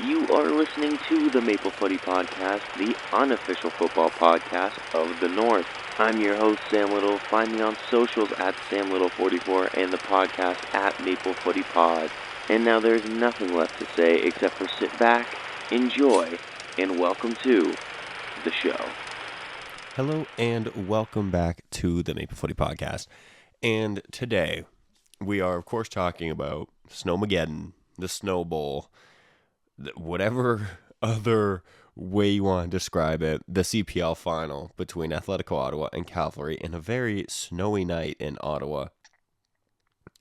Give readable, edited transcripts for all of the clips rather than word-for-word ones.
You are listening to the Maple Footy Podcast, the unofficial football podcast of the North. I'm your host, Sam Little. Find me on socials at SamLittle44 and the podcast at Maple Footy Pod. And now there's nothing left to say except for sit back, enjoy, and welcome to the show. Hello and welcome back to the Maple Footy Podcast. And today we are, of course, talking about Snowmageddon, the Snow Bowl, whatever other way you want to describe it, the CPL final between Atlético Ottawa and Cavalry in a very snowy night in Ottawa.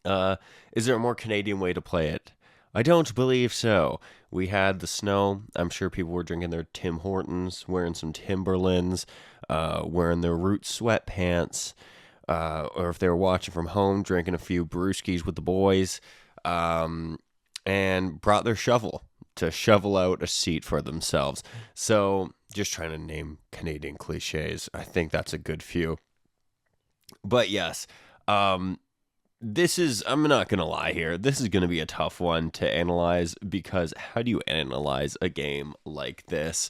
Is there a more Canadian way to play it? I don't believe so. We had the snow. I'm sure people were drinking their Tim Hortons, wearing some Timberlands, wearing their Roots sweatpants, or if they were watching from home, drinking a few brewskis with the boys, and brought their shovel to shovel out a seat for themselves. So, just trying to name Canadian cliches. I think that's a good few. But yes, this is, I'm not going to lie here, this is going to be a tough one to analyze, because how do you analyze a game like this?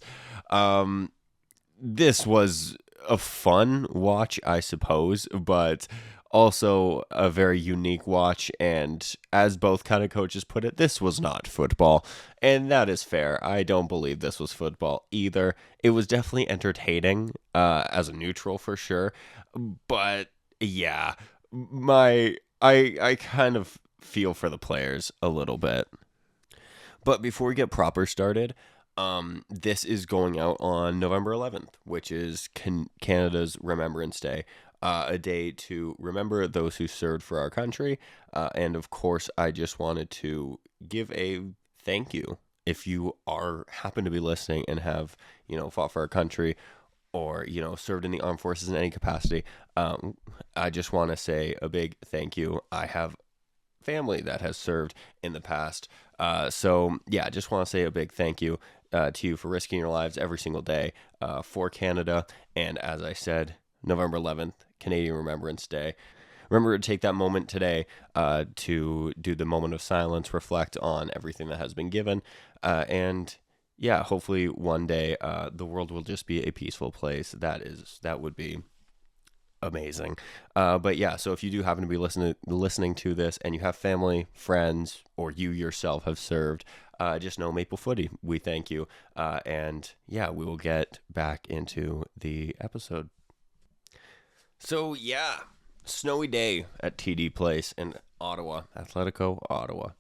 This was a fun watch, I suppose, but also a very unique watch, and as both kind of coaches put it, this was not football, and that is fair. I don't believe this was football either. It was definitely entertaining, as a neutral for sure, but yeah, I kind of feel for the players a little bit. But before we get proper started, this is going out on November 11th, which is Canada's Remembrance Day. A day to remember those who served for our country. And of course, I just wanted to give a thank you if you happen to be listening and have, fought for our country or, served in the armed forces in any capacity. I just want to say a big thank you. I have family that has served in the past. So yeah, I just want to say a big thank you to you for risking your lives every single day for Canada. And as I said, November 11th, Canadian Remembrance Day. Remember to take that moment today to do the moment of silence, reflect on everything that has been given, and yeah, hopefully one day the world will just be a peaceful place. That would be amazing. But yeah, so if you do happen to be listening to this and you have family, friends, or you yourself have served, just know Maple Footy, we thank you. And yeah, we will get back into the episode. So yeah, snowy day at TD Place in Ottawa, Atlético, Ottawa.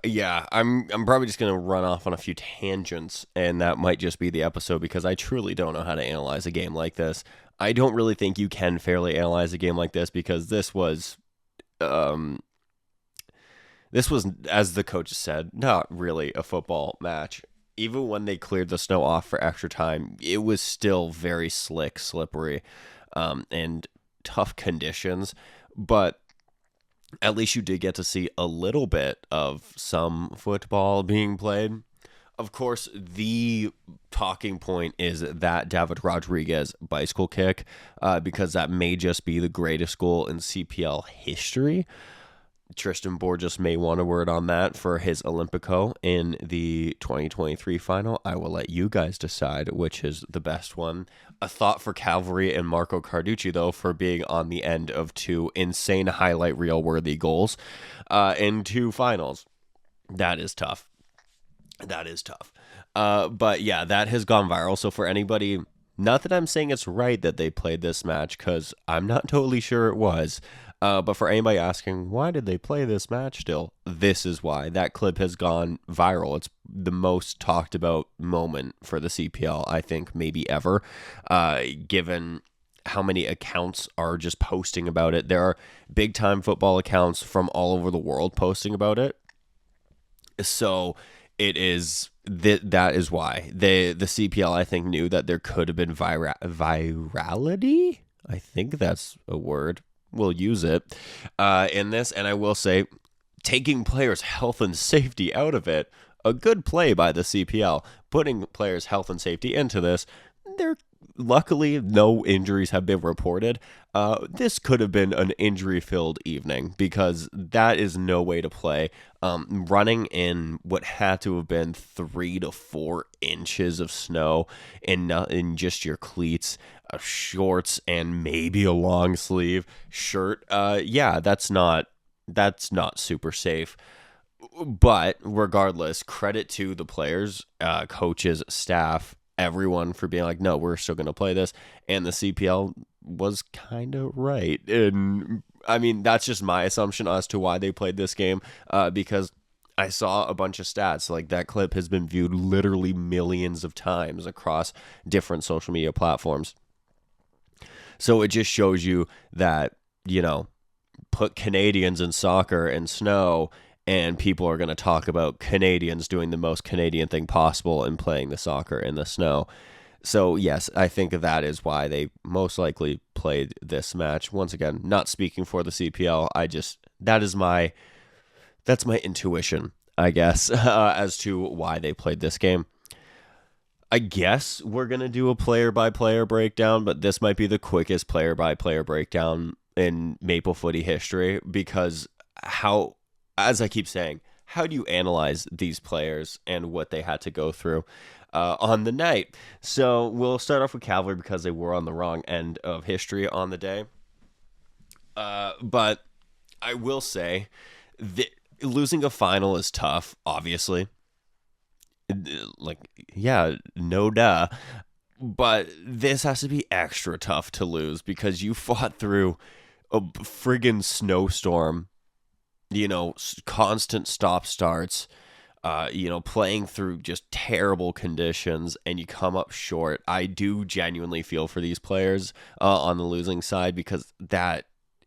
Yeah, I'm probably just going to run off on a few tangents, and that might just be the episode, because I truly don't know how to analyze a game like this. I don't really think you can fairly analyze a game like this, because this was, as the coach said, not really a football match. Even when they cleared the snow off for extra time, it was still very slick, slippery, and tough conditions. But at least you did get to see a little bit of some football being played. Of course, the talking point is that David Rodriguez bicycle kick, because that may just be the greatest goal in CPL history. Tristan Borges may want a word on that for his Olympico in the 2023 final. I will let you guys decide which is the best one. A thought for Cavalry and Marco Carducci, though, for being on the end of two insane highlight reel-worthy goals in two finals. That is tough. But yeah, that has gone viral. So for anybody, not that I'm saying it's right that they played this match, because I'm not totally sure it was. But for anybody asking, why did they play this match still? This is why. That clip has gone viral. It's the most talked about moment for the CPL, I think, maybe ever, given how many accounts are just posting about it. There are big-time football accounts from all over the world posting about it. So it is, that is why. The CPL, I think, knew that there could have been virality? I think that's a word. We'll use it in this, and I will say, taking players' health and safety out of it, a good play by the CPL, putting players' health and safety into this. There luckily, no injuries have been reported. This could have been an injury-filled evening because that is no way to play. Running in what had to have been 3 to 4 inches of snow in just your cleats, shorts, and maybe a long sleeve shirt. Yeah, that's not super safe. But regardless, credit to the players, coaches, staff, everyone for being like, no, we're still going to play this. And the CPL was kind of right. And I mean, that's just my assumption as to why they played this game, because I saw a bunch of stats. Like, that clip has been viewed literally millions of times across different social media platforms. So it just shows you that, put Canadians in soccer and snow, and people are going to talk about Canadians doing the most Canadian thing possible and playing the soccer in the snow. So, yes, I think that is why they most likely played this match. Once again, not speaking for the CPL. That's my intuition, I guess, as to why they played this game. I guess we're going to do a player-by-player breakdown, but this might be the quickest player-by-player breakdown in Maple Footy history because as I keep saying, how do you analyze these players and what they had to go through on the night? So we'll start off with Cavalry because they were on the wrong end of history on the day. But I will say that losing a final is tough, obviously. Like, yeah, no duh. But this has to be extra tough to lose because you fought through a friggin' snowstorm, constant stop-starts, playing through just terrible conditions, and you come up short. I do genuinely feel for these players on the losing side because that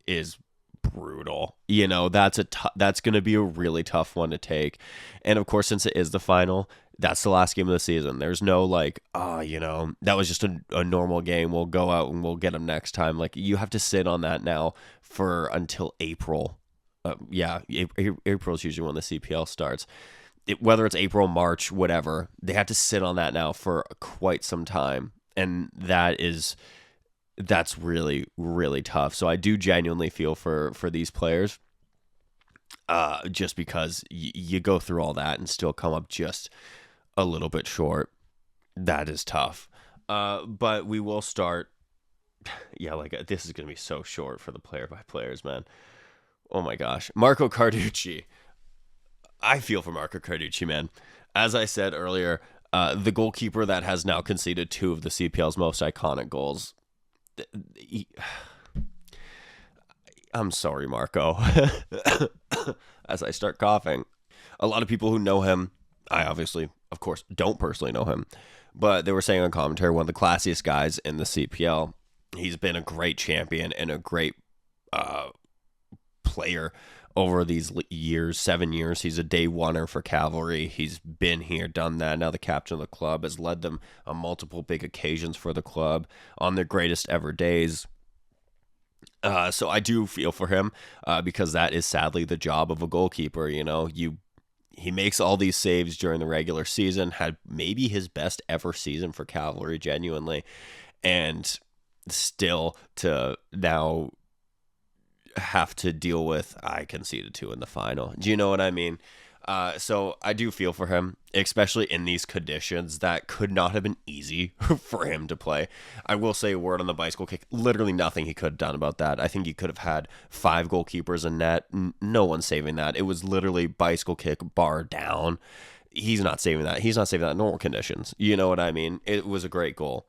is brutal. That's going to be a really tough one to take. And of course, since it is the final, that's the last game of the season. There's no that was just a normal game. We'll go out and we'll get them next time. Like, you have to sit on that now for until April. April is usually when the CPL starts. Whether it's April, March, whatever, they have to sit on that now for quite some time. And that's really, really tough. So I do genuinely feel for these players, just because you go through all that and still come up just a little bit short. That is tough. But we will start. Yeah, this is going to be so short for the player-by-players, man. Oh my gosh. Marco Carducci. I feel for Marco Carducci, man. As I said earlier, the goalkeeper that has now conceded 2 of the CPL's most iconic goals. I'm sorry, Marco. As I start coughing. A lot of people who know him, I obviously, of course, don't personally know him, but they were saying on commentary, one of the classiest guys in the CPL. He's been a great champion and a great player over these years, 7 years. He's a day oneer for Cavalry. He's been here, done that. Now the captain of the club, has led them on multiple big occasions for the club on their greatest ever days. So I do feel for him because that is sadly the job of a goalkeeper. He makes all these saves during the regular season, had maybe his best ever season for Cavalry, genuinely, and still to now have to deal with, I conceded 2 in the final. Do you know what I mean? So I do feel for him, especially in these conditions that could not have been easy for him to play. I will say a word on the bicycle kick. Literally nothing he could have done about that. I think he could have had 5 goalkeepers in net. No one's saving that. It was literally bicycle kick, bar down. He's not saving that. He's not saving that in normal conditions. You know what I mean? It was a great goal.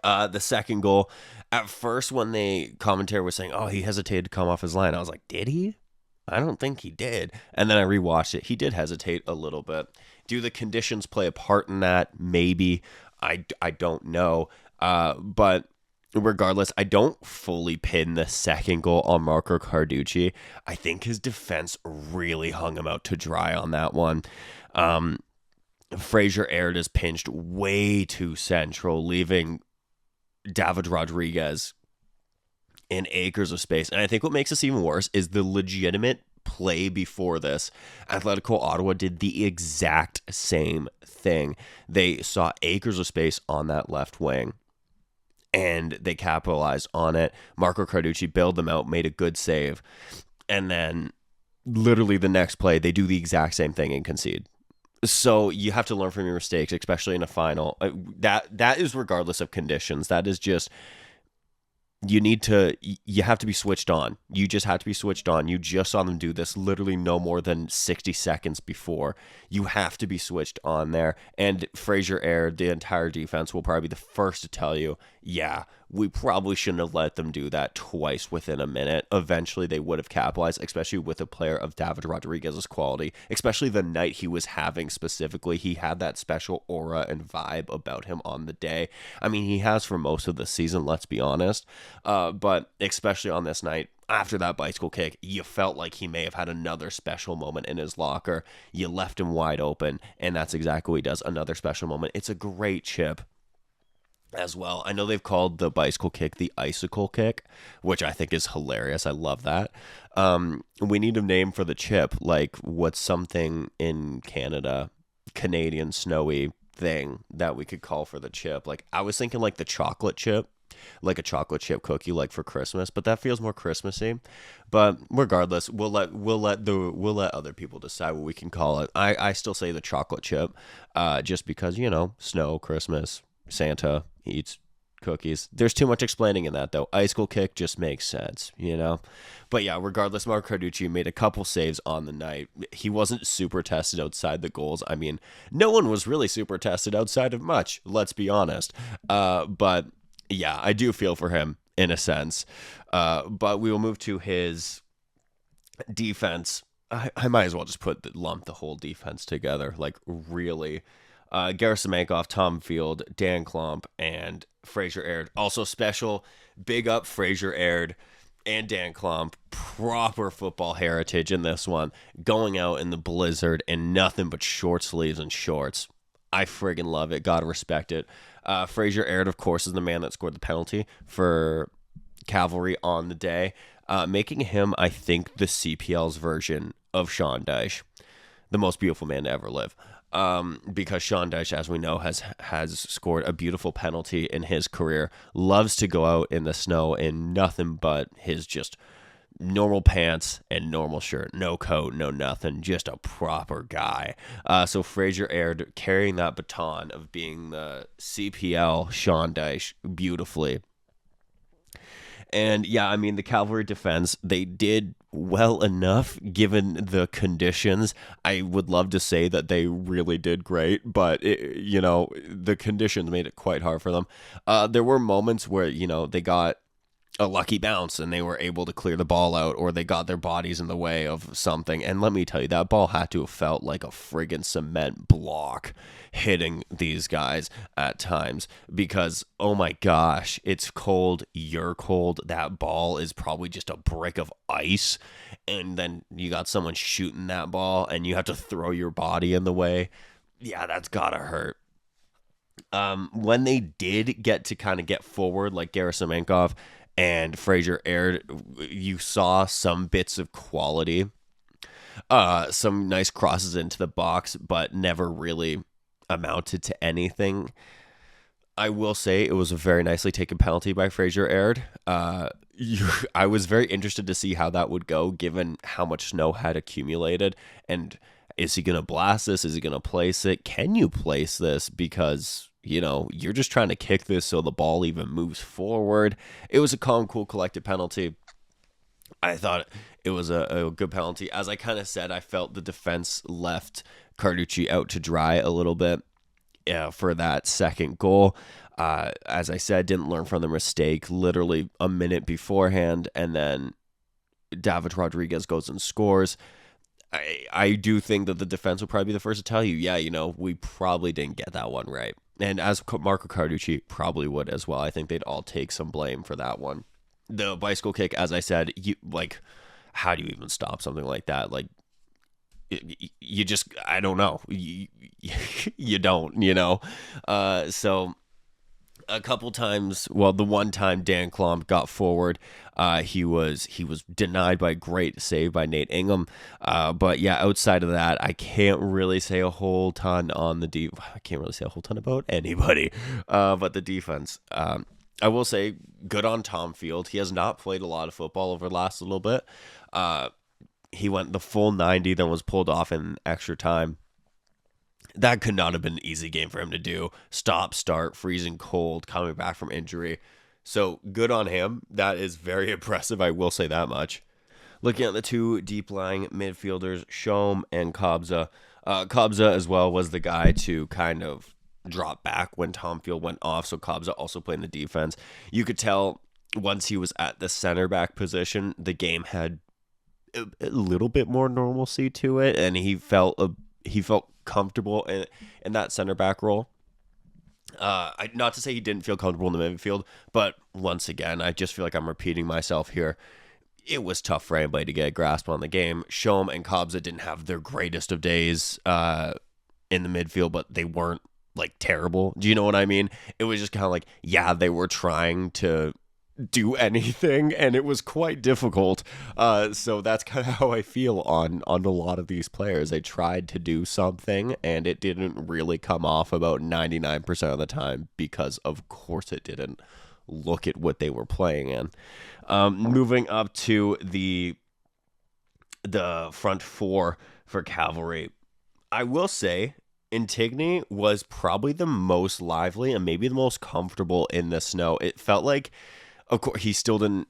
The second goal, at first when the commentary was saying, he hesitated to come off his line, I was like, did he? I don't think he did. And then I rewatched it. He did hesitate a little bit. Do the conditions play a part in that? Maybe. I don't know. But regardless, I don't fully pin the second goal on Marco Carducci. I think his defense really hung him out to dry on that one. Fraser Aird is pinched way too central, leaving David Rodriguez in acres of space. And I think what makes this even worse is the legitimate play before this. Atlético Ottawa did the exact same thing. They saw acres of space on that left wing. and they capitalized on it. Marco Carducci bailed them out, made a good save, and then literally the next play, they do the exact same thing and concede. So you have to learn from your mistakes, especially in a final. That is regardless of conditions. That is just you have to be switched on. You just have to be switched on. You just saw them do this literally no more than 60 seconds before. You have to be switched on there. And Fraser Aird, the entire defense, will probably be the first to tell you, yeah, we probably shouldn't have let them do that twice within a minute. Eventually, they would have capitalized, especially with a player of David Rodriguez's quality, especially the night he was having specifically. He had that special aura and vibe about him on the day. I mean, he has for most of the season, let's be honest. But especially on this night, after that bicycle kick, you felt like he may have had another special moment in his locker. You left him wide open, and that's exactly what he does. Another special moment. It's a great chip as well. I know they've called the bicycle kick the icicle kick, which I think is hilarious. I love that. We need a name for the chip, like what's something in Canada, Canadian snowy thing that we could call for the chip. Like I was thinking like the chocolate chip, like a chocolate chip cookie, like for Christmas, but that feels more Christmassy. But regardless, we'll let other people decide what we can call it. I still say the chocolate chip, just because snow, Christmas, Santa eats cookies. There's too much explaining in that though. Icicle kick just makes sense, But yeah, regardless, Mark Carducci made a couple saves on the night. He wasn't super tested outside the goals. I mean, no one was really super tested outside of much, let's be honest. But yeah, I do feel for him in a sense. But we will move to his defense. I might as well just lump the whole defense together, like really. Gerasimenko, Tom Field, Dan Klomp, and Fraser Aird. Also special, big up Fraser Aird and Dan Klomp. Proper football heritage in this one. Going out in the blizzard in nothing but short sleeves and shorts. I friggin' love it. Gotta respect it. Fraser Aird, of course, is the man that scored the penalty for Cavalry on the day, making him, I think, the CPL's version of Sean Dyche, the most beautiful man to ever live. Because Sean Dyche, as we know, has scored a beautiful penalty in his career, loves to go out in the snow in nothing but his just normal pants and normal shirt, no coat, no nothing, just a proper guy. So Fraser Aird carrying that baton of being the CPL Sean Dyche beautifully. And yeah, I mean, the Cavalry defense, they did well enough given the conditions. I would love to say that they really did great, but the conditions made it quite hard for them. There were moments where, they got a lucky bounce and they were able to clear the ball out, or they got their bodies in the way of something. And let me tell you, that ball had to have felt like a friggin' cement block hitting these guys at times, because oh my gosh, it's cold, you're cold, that ball is probably just a brick of ice, and then you got someone shooting that ball and you have to throw your body in the way. Yeah, that's gotta hurt. When they did get to kind of get forward, like Gerasimenko and Fraser Aird, you saw some bits of quality, some nice crosses into the box, but never really amounted to anything. I will say it was a very nicely taken penalty by Fraser Aird. I was very interested to see how that would go, given how much snow had accumulated. And is he going to blast this? Is he going to place it? Can you place this? Because you're just trying to kick this so the ball even moves forward. It was a calm, cool, collected penalty. I thought it was a good penalty. As I kind of said, I felt the defense left Carducci out to dry a little bit for that second goal. As I said, didn't learn from the mistake literally a minute beforehand, and then David Rodriguez goes and scores. I do think that the defense will probably be the first to tell you, yeah, we probably didn't get that one right. And as Marco Carducci probably would as well. I think they'd all take some blame for that one. The bicycle kick, as I said, how do you even stop something like that? Like, you just, I don't know. You don't, So a couple times, well, the one time Dan Klomp got forward, he was denied by a great save by Nate Ingham. But yeah, outside of that, I can't really say a whole ton on I can't really say a whole ton about anybody. But the defense, I will say, good on Tom Field. He has not played a lot of football over the last little bit. Uh, he went the full 90, then was pulled off in extra time. That could not have been an easy game for him to do. Stop, start, freezing cold, coming back from injury. So good on him. That is very impressive. I will say that much. Looking at the two deep lying midfielders, Shom and Kabza. Kabza as well was the guy to kind of drop back when Tom Field went off. So Kabza also playing the defense. You could tell once he was at the center back position, the game had a little bit more normalcy to it, and he felt comfortable in that center back role. Not to say he didn't feel comfortable in the midfield, but once again, I just feel like I'm repeating myself here. It was tough for anybody to get a grasp on the game. Shom and Kabza didn't have their greatest of days in the midfield, but they weren't like terrible. Do you know what I mean? It was just kind of like, yeah, they were trying to do anything, and it was quite difficult. So that's kind of how I feel on a lot of these players. They tried to do something, and it didn't really come off about 99% of the time because, of course, it didn't. Look at what they were playing in. Moving up to the front four for Cavalry, I will say Intigne was probably the most lively and maybe the most comfortable in the snow. It felt like, of course, he still didn't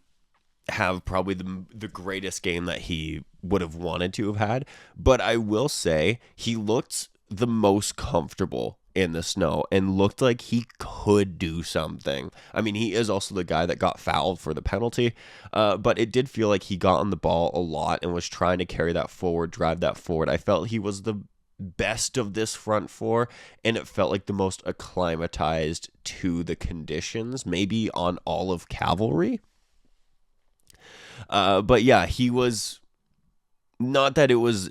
have probably the greatest game that he would have wanted to have had, but I will say he looked the most comfortable in the snow and looked like he could do something. I mean, he is also the guy that got fouled for the penalty, but it did feel like he got on the ball a lot and was trying to carry that forward, drive that forward. I felt he was the best of this front four, and it felt like the most acclimatized to the conditions, maybe on all of Cavalry. But yeah, he was, not that it was,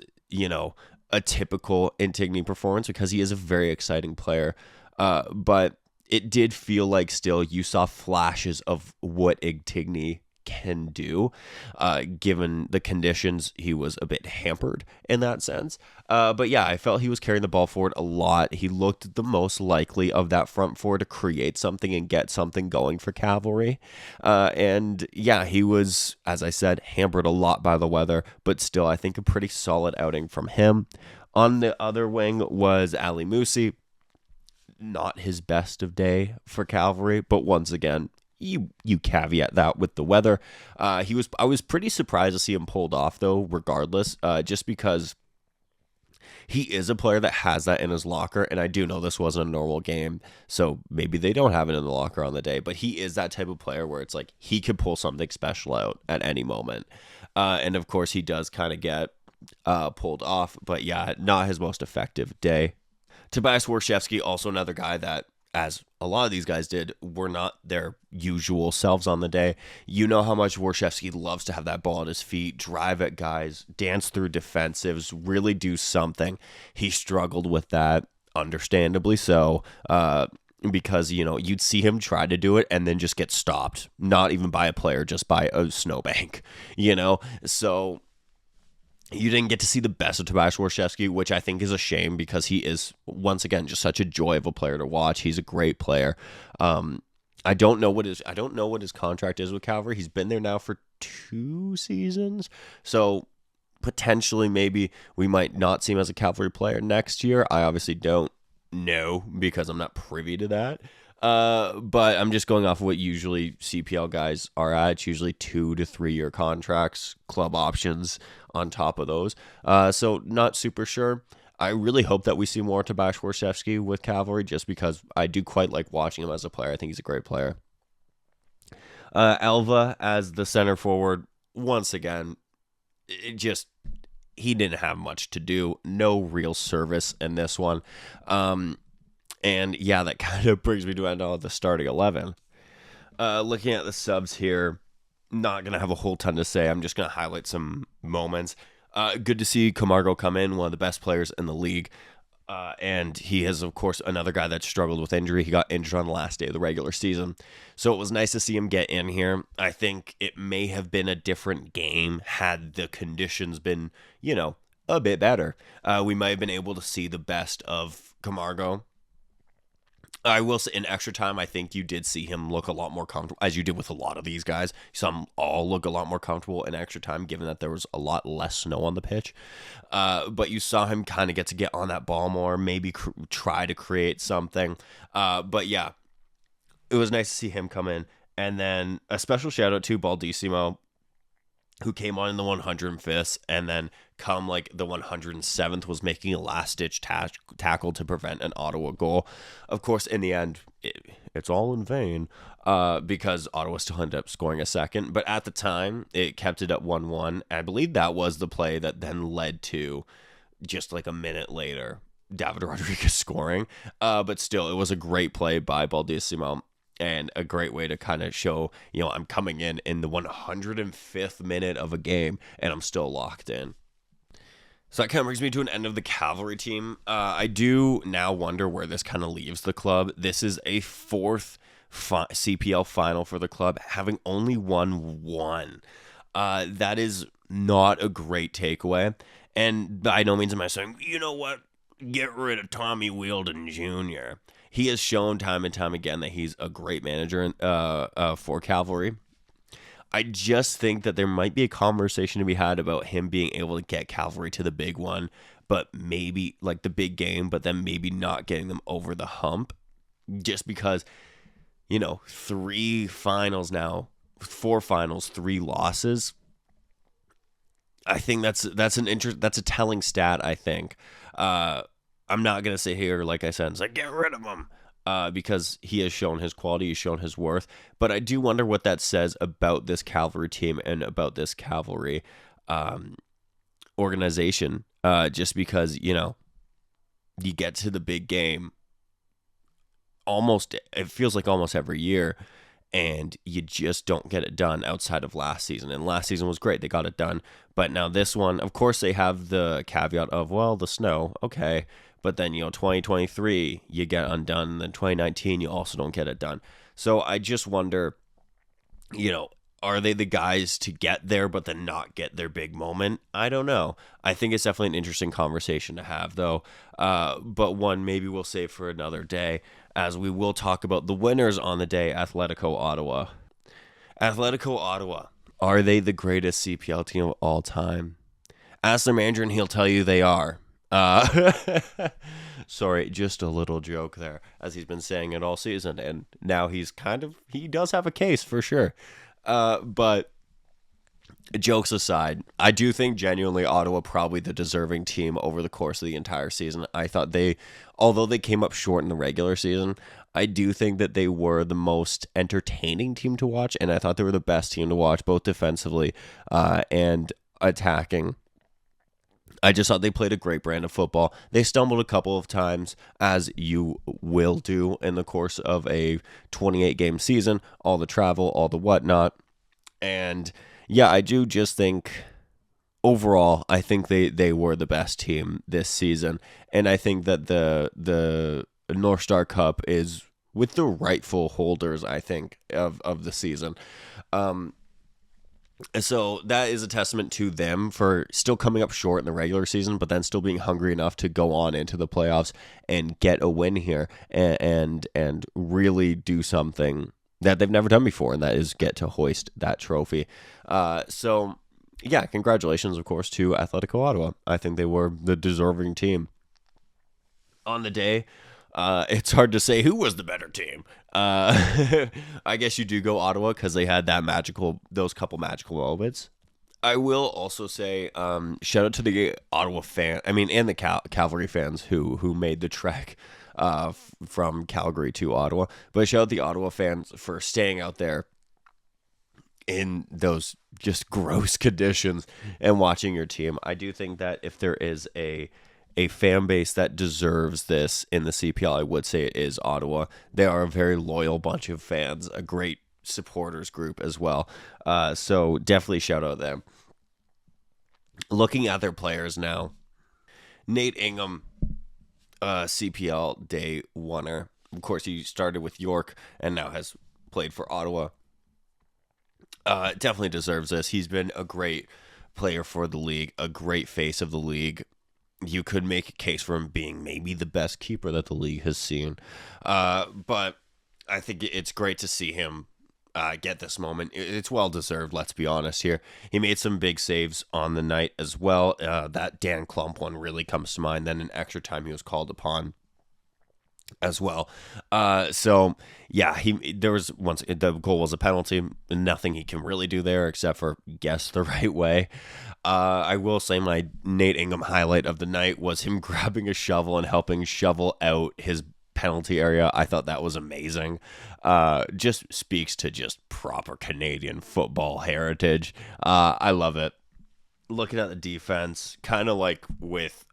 a typical Intigne performance, because he is a very exciting player. But it did feel like still you saw flashes of what Intigne can do. Given the conditions, he was a bit hampered in that sense. But yeah, I felt he was carrying the ball forward a lot. He looked the most likely of that front four to create something and get something going for Cavalry. And yeah, he was, as I said, hampered a lot by the weather, but still, I think a pretty solid outing from him. On the other wing was Ali Musi. Not his best of day for Cavalry, but once again, you caveat that with the weather. I was pretty surprised to see him pulled off though, regardless, just because he is a player that has that in his locker, and I do know this wasn't a normal game, so maybe they don't have it in the locker on the day, but he is that type of player where it's like he could pull something special out at any moment. And of course he does kind of get pulled off, but yeah, not his most effective day. Tobias Warshevsky, also another guy that, as a lot of these guys did, were not their usual selves on the day. You know how much Warshevsky loves to have that ball at his feet, drive at guys, dance through defensives, really do something. He struggled with that, understandably so, because, you'd see him try to do it and then just get stopped, not even by a player, just by a snowbank, So you didn't get to see the best of Tobias Warshevsky, which I think is a shame, because he is, once again, just such a joy of a player to watch. He's a great player. I don't know what his contract is with Calvary. He's been there now for 2 seasons, so potentially maybe we might not see him as a Calvary player next year. I obviously don't know because I'm not privy to that. But I'm just going off of what usually CPL guys are at. It's usually 2 to 3 year contracts, club options on top of those. So not super sure. I really hope that we see more Tobias Warshevsky with Cavalry, just because I do quite like watching him as a player. I think he's a great player. Elva as the center forward, once again, he didn't have much to do. No real service in this one. And yeah, that kind of brings me to end all the starting 11. Looking at the subs here, not going to have a whole ton to say. I'm just going to highlight some moments. Good to see Camargo come in, one of the best players in the league. And he is, of course, another guy that struggled with injury. He got injured on the last day of the regular season. So it was nice to see him get in here. I think it may have been a different game had the conditions been, a bit better. We might have been able to see the best of Camargo. I will say in extra time, I think you did see him look a lot more comfortable, as you did with a lot of these guys. You saw them all look a lot more comfortable in extra time, given that there was a lot less snow on the pitch. But you saw him kind of get on that ball more, maybe try to create something. But yeah, it was nice to see him come in. And then a special shout out to Baldissimo, who came on in the 105th, and then come like the 107th was making a last-ditch tackle to prevent an Ottawa goal. Of course, in the end, it's all in vain because Ottawa still ended up scoring a second. But at the time, it kept it at 1-1. I believe that was the play that then led to, just like a minute later, David Rodriguez scoring. But still, it was a great play by Baldissimo. And a great way to kind of show, I'm coming in the 105th minute of a game, and I'm still locked in. So that kind of brings me to an end of the Cavalry team. I do now wonder where this kind of leaves the club. This is a fourth CPL final for the club, having only won one. That is not a great takeaway. And by no means am I saying, you know what, get rid of Tommy Wheeldon Jr. He has shown time and time again that he's a great manager for Cavalry. I just think that there might be a conversation to be had about him being able to get Cavalry to the big one, but maybe like the big game, but then maybe not getting them over the hump. Just because, 3 finals now, 4 finals, 3 losses. I think that's a telling stat, I think. I'm not going to sit here, like I said, and say, get rid of him, because he has shown his quality, he's shown his worth. But I do wonder what that says about this Cavalry team and about this Cavalry organization, just because, you get to the big game it feels like almost every year, and you just don't get it done outside of last season. And last season was great. They got it done. But now this one, of course, they have the caveat of, well, the snow, okay. But then, 2023, you get undone. And then 2019, you also don't get it done. So I just wonder, are they the guys to get there but then not get their big moment? I don't know. I think it's definitely an interesting conversation to have, though. But one maybe we'll save for another day, as we will talk about the winners on the day, Atlético Ottawa. Atlético Ottawa, are they the greatest CPL team of all time? Ask their manager and he'll tell you they are. Sorry, just a little joke there, as he's been saying it all season, and now he does have a case for sure. But jokes aside, I do think genuinely Ottawa probably the deserving team over the course of the entire season. I thought although they came up short in the regular season, I do think that they were the most entertaining team to watch, and I thought they were the best team to watch, both defensively and attacking. I just thought they played a great brand of football. They stumbled a couple of times, as you will do in the course of a 28-game season, all the travel, all the whatnot. And yeah, I do just think overall, I think they were the best team this season. And I think that the North Star Cup is with the rightful holders, I think, of the season. So that is a testament to them for still coming up short in the regular season, but then still being hungry enough to go on into the playoffs and get a win here and really do something that they've never done before, and that is get to hoist that trophy. So yeah, congratulations, of course, to Atlético Ottawa. I think they were the deserving team on the day. It's hard to say who was the better team. I guess you do go Ottawa because they had those couple magical moments. I will also say, shout out to the Ottawa and the Cavalry fans who made the trek from Calgary to Ottawa. But shout out the Ottawa fans for staying out there in those just gross conditions and watching your team. I do think that if there is a fan base that deserves this in the CPL, I would say it is Ottawa. They are a very loyal bunch of fans, a great supporters group as well. So definitely shout out them. Looking at their players now, Nate Ingham, CPL day winner. Of course, he started with York and now has played for Ottawa. Definitely deserves this. He's been a great player for the league, a great face of the league. you could make a case for him being maybe the best keeper that the league has seen. But I think it's great to see him get this moment. It's well deserved, let's be honest here. He made some big saves on the night as well. That Dan Klump one really comes to mind. Then in extra time, he was called upon as well. So yeah, there was once the goal was a penalty. Nothing he can really do there except for guess the right way. I will say my Nate Ingham highlight of the night was him grabbing a shovel and helping shovel out his penalty area. I thought that was amazing. Just speaks to just proper Canadian football heritage. I love it. Looking at the defense, kind of like with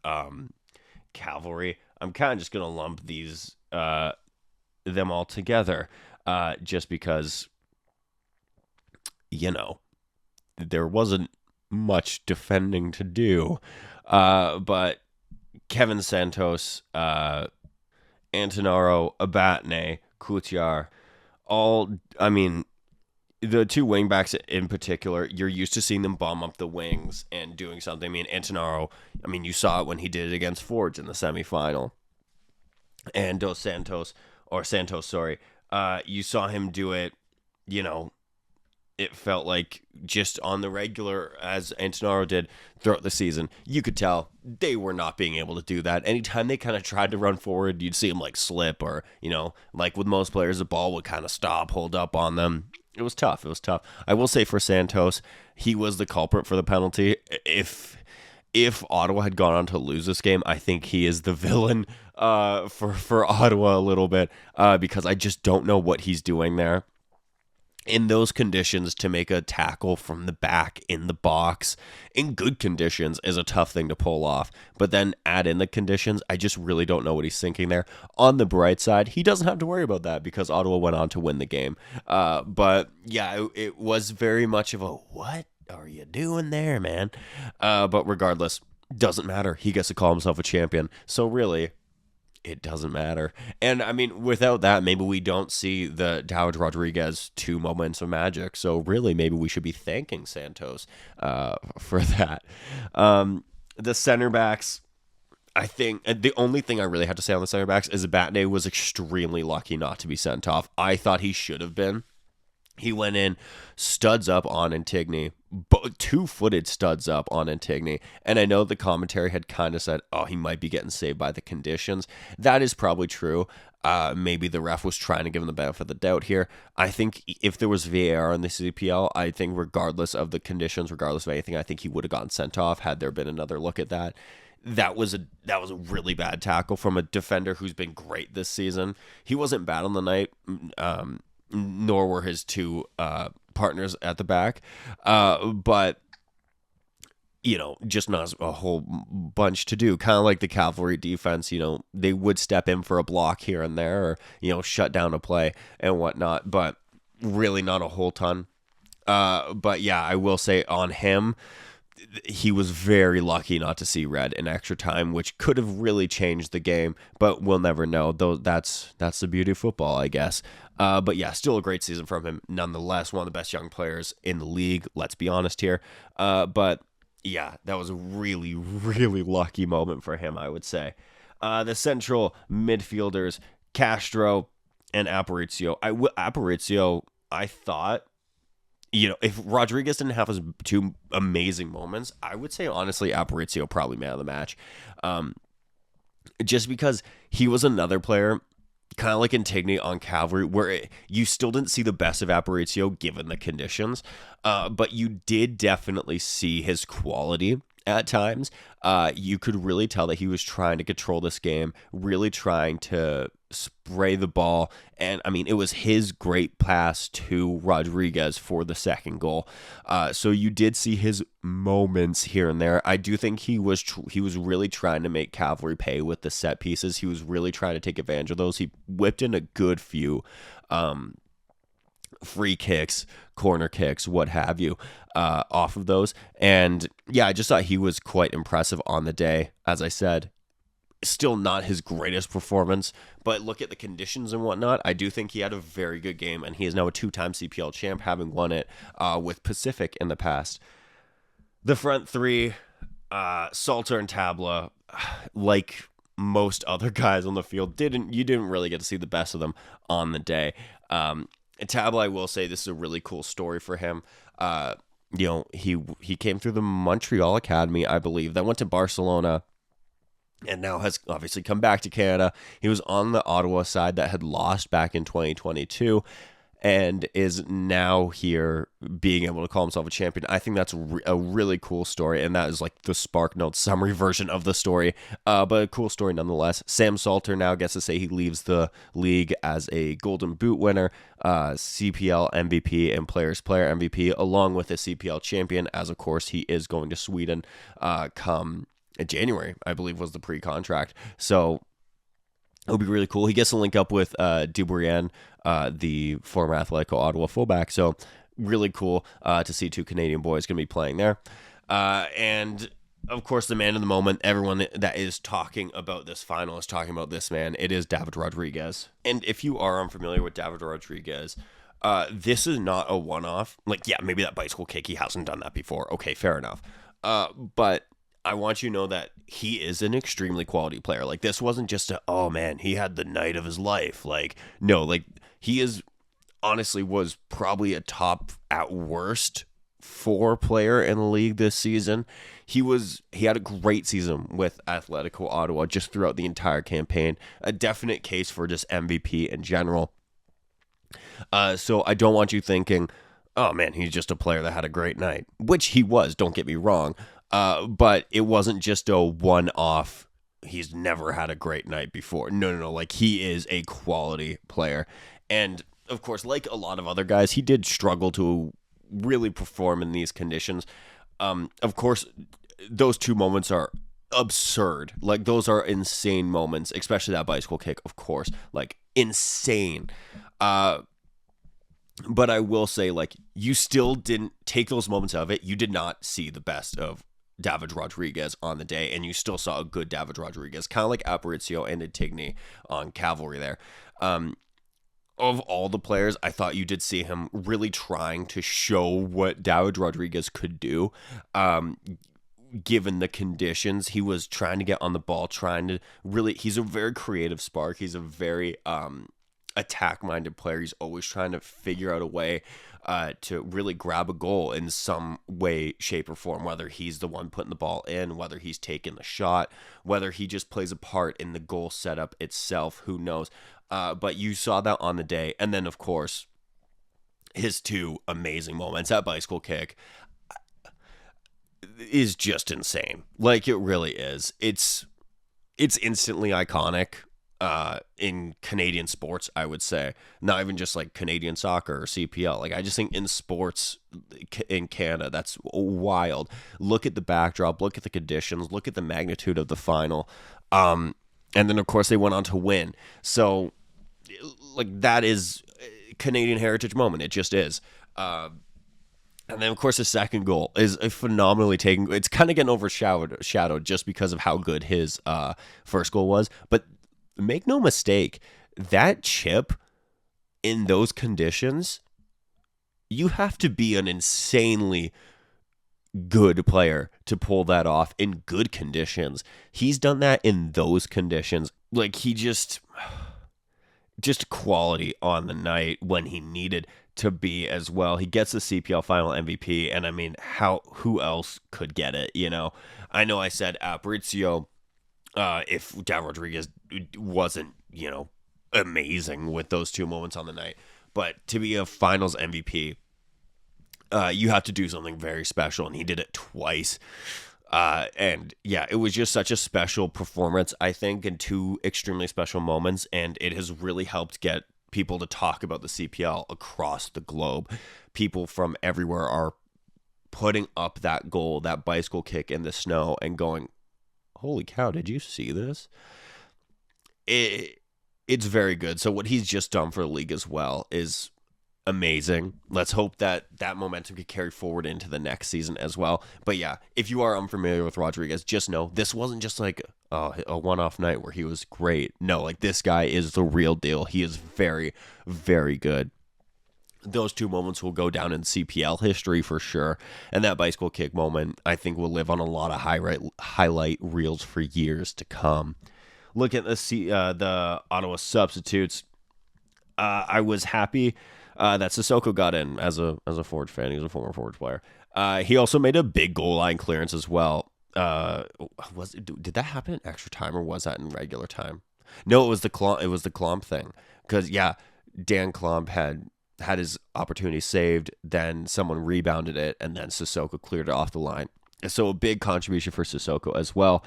Cavalry, I'm kind of just gonna lump them all together, just because there wasn't much defending to do, but Kevin Santos, Antonaro, Abatne, Coutier, the two wingbacks in particular, you're used to seeing them bomb up the wings and doing something. Antonaro, you saw it when he did it against Forge in the semifinal. And Santos, you saw him do it, it felt like just on the regular, as Antonaro did throughout the season. You could tell they were not being able to do that. Anytime they kind of tried to run forward, you'd see them slip, or, like with most players, the ball would kind of stop, hold up on them. It was tough. I will say for Santos, he was the culprit for the penalty. If Ottawa had gone on to lose this game, I think he is the villain for Ottawa a little bit, because I just don't know what he's doing there. In those conditions, to make a tackle from the back in the box in good conditions is a tough thing to pull off. But then add in the conditions, I just really don't know what he's thinking there. On the bright side, he doesn't have to worry about that because Ottawa went on to win the game. But yeah, it was very much of a, what are you doing there, man? But regardless, doesn't matter. He gets to call himself a champion. So really, it doesn't matter. And without that, maybe we don't see the Dowd Rodriguez 2 moments of magic. So really, maybe we should be thanking Santos for that. The center backs, I think the only thing I really have to say on the center backs is Batney was extremely lucky not to be sent off. I thought he should have been. He went in, studs up on Antigone, 2-footed studs up on Antigone. And I know the commentary had kind of said, oh, he might be getting saved by the conditions. That is probably true. Maybe the ref was trying to give him the benefit of the doubt here. I think if there was VAR in the CPL, I think regardless of the conditions, regardless of anything, I think he would have gotten sent off had there been another look at that. That was a really bad tackle from a defender who's been great this season. He wasn't bad on the night. Nor were his two partners at the back. But, just not a whole bunch to do. Kind of like the Cavalry defense, they would step in for a block here and there, or, shut down a play and whatnot. But really not a whole ton. But yeah, I will say on him, he was very lucky not to see red in extra time, which could have really changed the game, but we'll never know. Though that's the beauty of football, I guess. But yeah, still a great season from him. Nonetheless, one of the best young players in the league. Let's be honest here. But yeah, that was a really, really lucky moment for him, I would say. The central midfielders, Castro and Aparicio. Aparicio, I thought, if Rodriguez didn't have his 2 amazing moments, I would say, honestly, Aparicio probably man of the match. Just because he was another player, kind of like Antigone on Cavalry, where you still didn't see the best of Aparicio given the conditions, but you did definitely see his quality at times. You could really tell that he was trying to control this game, really trying to spray the ball. And it was his great pass to Rodriguez for the second goal. So you did see his moments here and there. I do think he was really trying to make Cavalry pay with the set pieces. He was really trying to take advantage of those. He whipped in a good few free kicks, corner kicks, what have you, off of those. And yeah, I just thought he was quite impressive on the day. As I said, still not his greatest performance, but look at the conditions and whatnot. I do think he had a very good game, and he is now a 2-time CPL champ, having won it with Pacific in the past. The front three, Salter and Tabla, like most other guys on the field, you didn't really get to see the best of them on the day. And Tabla, I will say, this is a really cool story for him. He came through the Montreal Academy, I believe, then went to Barcelona, and now has obviously come back to Canada. He was on the Ottawa side that had lost back in 2022 and is now here being able to call himself a champion. I think that's a really cool story, and that is like the Spark Notes summary version of the story, but a cool story nonetheless. Sam Salter now gets to say he leaves the league as a Golden Boot winner, CPL MVP, and Players Player MVP, along with a CPL champion, as of course he is going to Sweden come January, I believe was the pre-contract. So it'll be really cool. He gets to link up with Dubrian, the former Atlético Ottawa fullback. So really cool to see two Canadian boys going to be playing there. And of course, the man of the moment, everyone that is talking about this final is talking about this man. It is David Rodriguez. And if you are unfamiliar with David Rodriguez, this is not a one-off. Like, yeah, maybe that bicycle kick, he hasn't done that before. Okay, fair enough. But I want you to know that he is an extremely quality player. Like, this wasn't just oh man, he had the night of his life. Like, no, like, he honestly was probably a top, at worst, 4 player in the league this season. He had a great season with Atlético Ottawa just throughout the entire campaign. A definite case for just MVP in general. So I don't want you thinking, oh man, he's just a player that had a great night, which he was, don't get me wrong. But it wasn't just a one-off, he's never had a great night before. No. Like, he is a quality player. And, of course, like a lot of other guys, he did struggle to really perform in these conditions. Of course, those 2 moments are absurd. Like, those are insane moments, especially that bicycle kick, of course. Like, insane. But I will say, like, you still didn't take those moments of it. You did not see the best of David Rodriguez on the day, and you still saw a good David Rodriguez, kind of like Aparicio and Antigone on Cavalry there. Of all the players, I thought you did see him really trying to show what David Rodriguez could do. Given the conditions, he was trying to get on the ball, he's a very creative spark. He's a very attack-minded player. He's always trying to figure out a way to really grab a goal in some way, shape, or form, whether he's the one putting the ball in, whether he's taking the shot, whether he just plays a part in the goal setup itself, who knows. But you saw that on the day. And then, of course, his 2 amazing moments. That bicycle kick is just insane. Like, it really is. It's instantly iconic. In Canadian sports, I would say, not even just like Canadian soccer or CPL. Like, I just think in sports in Canada, that's wild. Look at the backdrop, look at the conditions, look at the magnitude of the final. And then, of course, they went on to win. So, like, that is a Canadian heritage moment. It just is. And then, of course, the second goal is a phenomenally taken. It's kind of getting overshadowed just because of how good his first goal was. But make no mistake, that chip in those conditions, you have to be an insanely good player to pull that off in good conditions. He's done that in those conditions. Like, he just quality on the night when he needed to be as well. He gets the CPL final MVP, and I mean, who else could get it, you know? I know I said Aparicio, if David Rodriguez wasn't, you know, amazing with those 2 moments on the night. But to be a finals MVP, you have to do something very special, and he did it twice. And yeah, it was just such a special performance, I think, and 2 extremely special moments, and it has really helped get people to talk about the CPL across the globe. People from everywhere are putting up that goal, that bicycle kick in the snow, and going, holy cow, did you see this? It's very good. So what he's just done for the league as well is amazing. Let's hope that momentum can carry forward into the next season as well. But yeah, if you are unfamiliar with Rodriguez, just know this wasn't just like a one-off night where he was great. No, like, this guy is the real deal. He is very, very good. those two moments will go down in CPL history for sure. And that bicycle kick moment, I think, will live on a lot of highlight reels for years to come. Look at the Ottawa substitutes. I was happy that Sissoko got in as a Forge fan. He's a former Forge player. He also made a big goal line clearance as well. Did that happen in extra time, or was that in regular time? No, it was the Klomp thing. Because Dan Klomp had his opportunity saved, then someone rebounded it, and then Sissoko cleared it off the line. So a big contribution for Sissoko as well.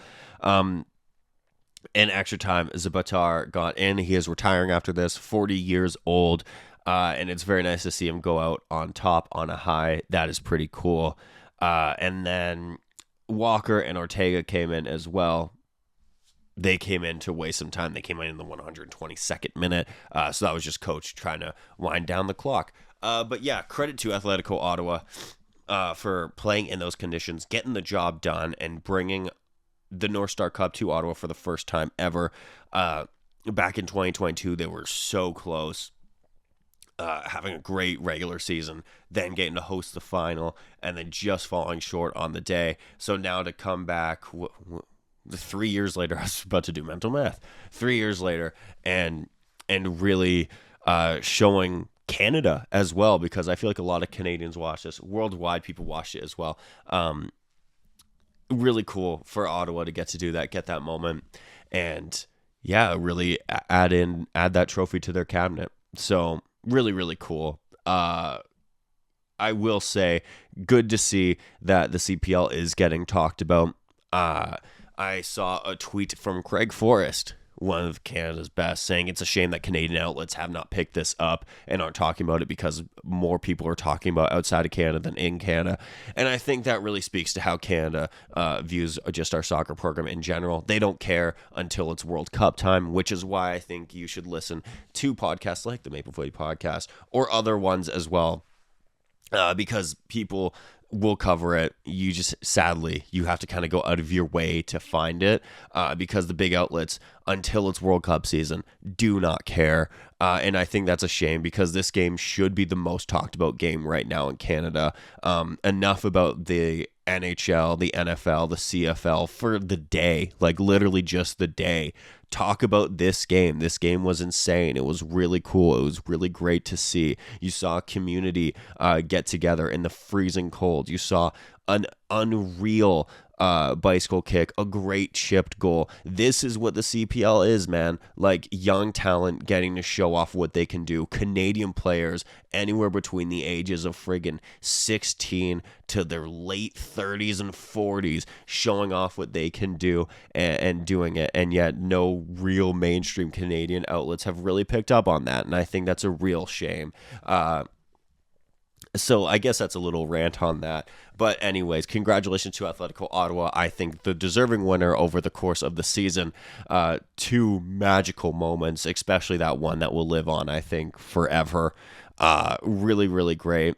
In extra time, Zabatar got in. He is retiring after this, 40 years old, and it's very nice to see him go out on top on a high. That is pretty cool. And then Walker and Ortega came in as well. They came in to waste some time. They came in the 122nd minute. So that was just coach trying to wind down the clock. But yeah, credit to Atlético Ottawa for playing in those conditions, getting the job done, and bringing the North Star Cup to Ottawa for the first time ever. Back in 2022, they were so close. Having a great regular season, then getting to host the final, and then just falling short on the day. So now to come back 3 years later, I was about to do mental math. 3 years later, and really showing Canada as well, because I feel like a lot of Canadians watch this. Worldwide, people watch it as well. Really cool for Ottawa to get to do that, get that moment, and really add that trophy to their cabinet. So really, really cool. I will say, good to see that the CPL is getting talked about. I saw a tweet from Craig Forrest, one of Canada's best, saying it's a shame that Canadian outlets have not picked this up and aren't talking about it, because more people are talking about outside of Canada than in Canada. And I think that really speaks to how Canada views just our soccer program in general. They don't care until it's World Cup time, which is why I think you should listen to podcasts like the Maple Footy Podcast or other ones as well, because people will cover it. You just, sadly, you have to kind of go out of your way to find it, because the big outlets, until it's World Cup season, do not care. And I think that's a shame, because this game should be the most talked about game right now in Canada. Enough about the NHL, the NFL, the CFL for the day, like literally just the day. Talk about this game. This game was insane. It was really cool. It was really great to see. You saw a community get together in the freezing cold. You saw an unreal bicycle kick, a great chipped goal. This is what the CPL is, man. Like, young talent getting to show off what they can do. Canadian players anywhere between the ages of friggin' 16 to their late 30s and 40s showing off what they can do and doing it. And yet no real mainstream Canadian outlets have really picked up on that. And I think that's a real shame. So I guess that's a little rant on that. But anyways, congratulations to Atlético Ottawa. I think the deserving winner over the course of the season. Two magical moments, especially that one that will live on, I think, forever. Really, really great.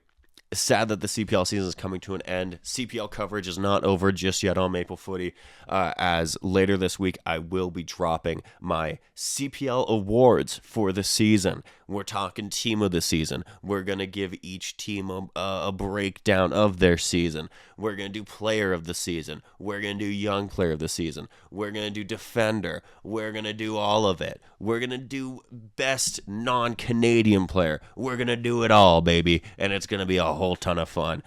Sad that the CPL season is coming to an end. CPL coverage is not over just yet on Maple Footy, as later this week I will be dropping my CPL awards for the season. We're talking team of the season. We're going to give each team a breakdown of their season. We're going to do player of the season. We're going to do young player of the season. We're going to do defender. We're going to do all of it. We're going to do best non-Canadian player. We're going to do it all, baby. And it's going to be a whole ton of fun.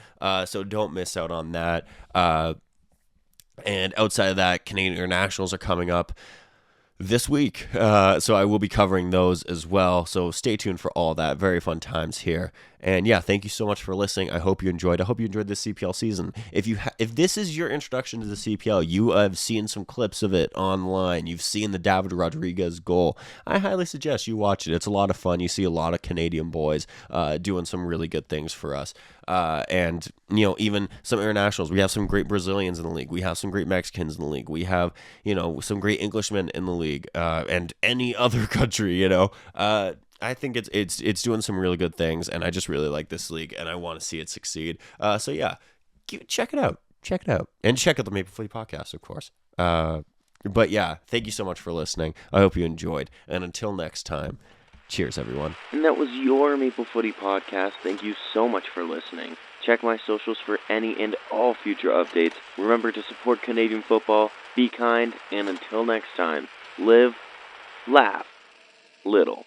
So don't miss out on that. And outside of that, Canadian Internationals are coming up this week. So I will be covering those as well. So stay tuned for all that. Very fun times here. And yeah, thank you so much for listening. I hope you enjoyed. I hope you enjoyed this CPL season. If this is your introduction to the CPL, you have seen some clips of it online. You've seen the David Rodriguez goal. I highly suggest you watch it. It's a lot of fun. You see a lot of Canadian boys doing some really good things for us. And, you know, even some internationals. We have some great Brazilians in the league. We have some great Mexicans in the league. We have, you know, some great Englishmen in the league, and any other country, you know. I think it's doing some really good things, and I just really like this league, and I want to see it succeed. So yeah, check it out, and check out the Maple Footy Podcast, of course. But yeah, thank you so much for listening. I hope you enjoyed, and until next time, Cheers, everyone. And that was your Maple Footy podcast. Thank you so much for listening. Check my socials for any and all future updates. Remember to support Canadian football, be kind, and until next time, live, laugh, little.